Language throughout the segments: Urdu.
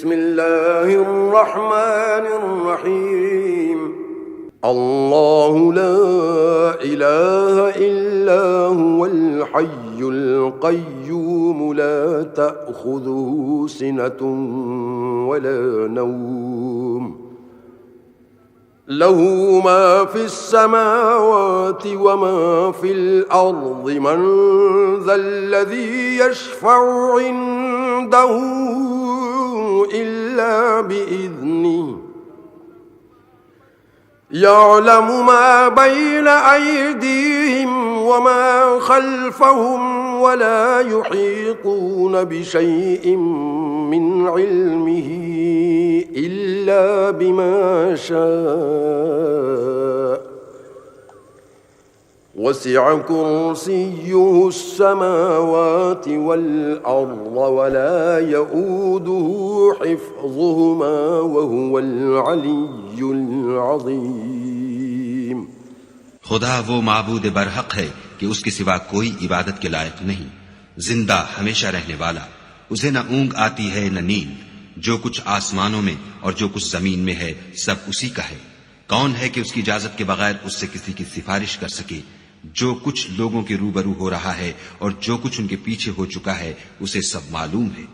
بسم الله الرحمن الرحيم الله لا إله إلا هو الحي القيوم لا تأخذه سنة ولا نوم له ما في السماوات وما في الأرض من ذا الذي يشفع عنده إلا بإذنه يعلم ما بين أيديهم وما خلفهم ولا يحيطون بشيء من علمه إلا بما شاء وسع كرسيه السماوات والأرض ولا يؤوده حفظهما وهو العلي العظيم خدا وہ معبود برحق ہے کہ اس کے سوا کوئی عبادت کے لائق نہیں، زندہ ہمیشہ رہنے والا، اسے نہ اونگ آتی ہے نہ نیند، جو کچھ آسمانوں میں اور جو کچھ زمین میں ہے سب اسی کا ہے۔ کون ہے کہ اس کی اجازت کے بغیر اس سے کسی کی سفارش کر سکے؟ جو کچھ لوگوں کے روبرو ہو رہا ہے اور جو کچھ ان کے پیچھے ہو چکا ہے اسے سب معلوم ہے،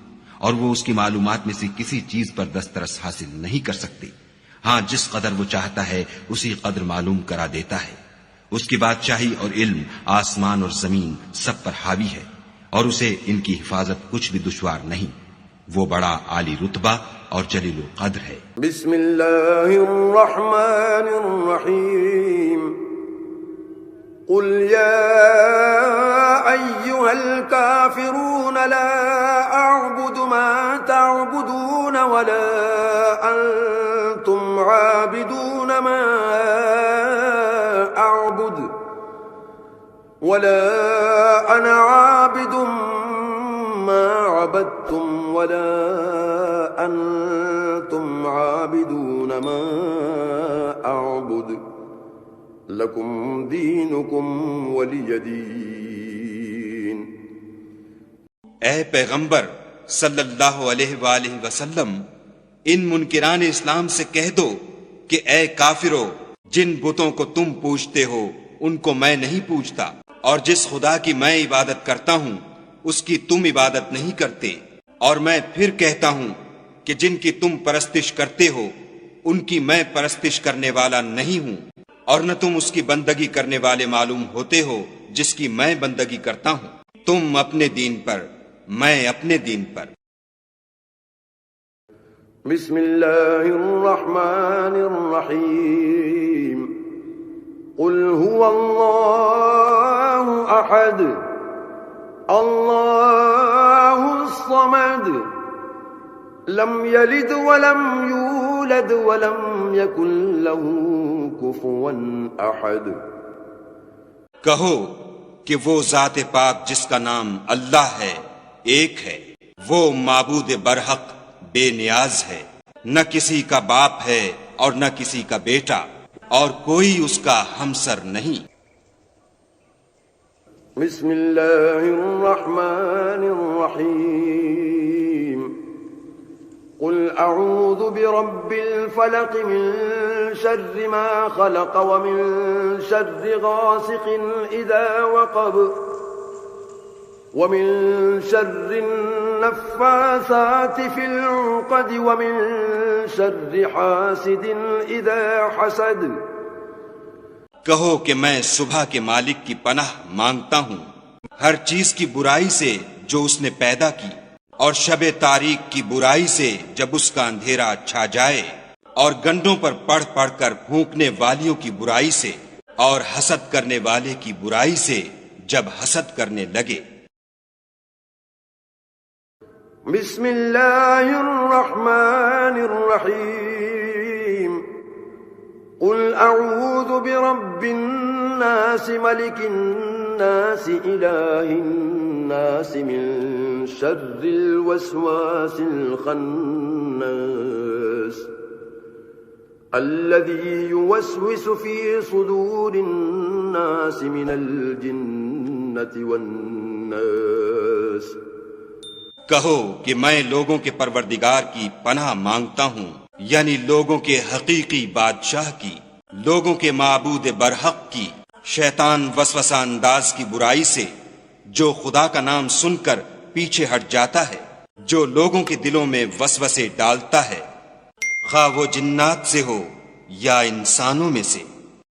اور وہ اس کی معلومات میں سے کسی چیز پر دسترس حاصل نہیں کر سکتے۔ ہاں جس قدر وہ چاہتا ہے اسی قدر معلوم کرا دیتا ہے۔ اس کی بادشاہی اور علم آسمان اور زمین سب پر حاوی ہے، اور اسے ان کی حفاظت کچھ بھی دشوار نہیں۔ وہ بڑا عالی رتبہ اور جلیل القدر ہے۔ بسم اللہ الرحمن الرحیم قل یا ایہا الکافرون لا اعبد ما تعبدون ولا انتم عابدون ما اعبد ولا انا عابد ما عبدتم ولا انتم عابدون ما اعبد لکم دینکم ولی دین۔ اے پیغمبر صلی اللہ علیہ وآلہ وسلم، ان منکران اسلام سے کہہ دو کہ اے کافرو، جن بتوں کو تم پوجتے ہو ان کو میں نہیں پوجتا، اور جس خدا کی میں عبادت کرتا ہوں اس کی تم عبادت نہیں کرتے، اور میں پھر کہتا ہوں کہ جن کی تم پرستش کرتے ہو ان کی میں پرستش کرنے والا نہیں ہوں، اور نہ تم اس کی بندگی کرنے والے معلوم ہوتے ہو جس کی میں بندگی کرتا ہوں۔ تم اپنے دین پر، میں اپنے دین پر۔ بسم اللہ الرحمن الرحیم قل هو اللہ احد اللہ الصمد لم یلد ولم یولد ولم یکن له کفوا احد۔ کہو کہ وہ ذات پاک جس کا نام اللہ ہے ایک ہے، وہ معبود برحق بے نیاز ہے، نہ کسی کا باپ ہے اور نہ کسی کا بیٹا، اور کوئی اس کا ہمسر نہیں۔ بسم اللہ الرحمن الرحیم قل اعوذ برب الفلق من شر ما خلق ومن شر غاسق اذا وقب ومن شر النفاثات في العقد ومن شر حاسد اذا حسد۔ کہو کہ میں صبح کے مالک کی پناہ مانگتا ہوں ہر چیز کی برائی سے جو اس نے پیدا کی، اور شب تاریک کی برائی سے جب اس کا اندھیرا چھا جائے، اور گنڈوں پر پڑھ پڑھ کر پھونکنے والیوں کی برائی سے، اور حسد کرنے والے کی برائی سے جب حسد کرنے لگے۔ بسم اللہ الرحمن الرحیم قل اعوذ برب الناس ملک الناس الہ الناس من شر الوسواس الخناس الذي يوسوس في صدور الناس من الجنة والناس۔ کہو کہ میں لوگوں کے پروردگار کی پناہ مانگتا ہوں، یعنی لوگوں کے حقیقی بادشاہ کی، لوگوں کے معبود برحق کی، شیطان وسوسہ انداز کی برائی سے جو خدا کا نام سن کر پیچھے ہٹ جاتا ہے، جو لوگوں کے دلوں میں وسوسے ڈالتا ہے، خواہ وہ جنات سے ہو یا انسانوں میں سے۔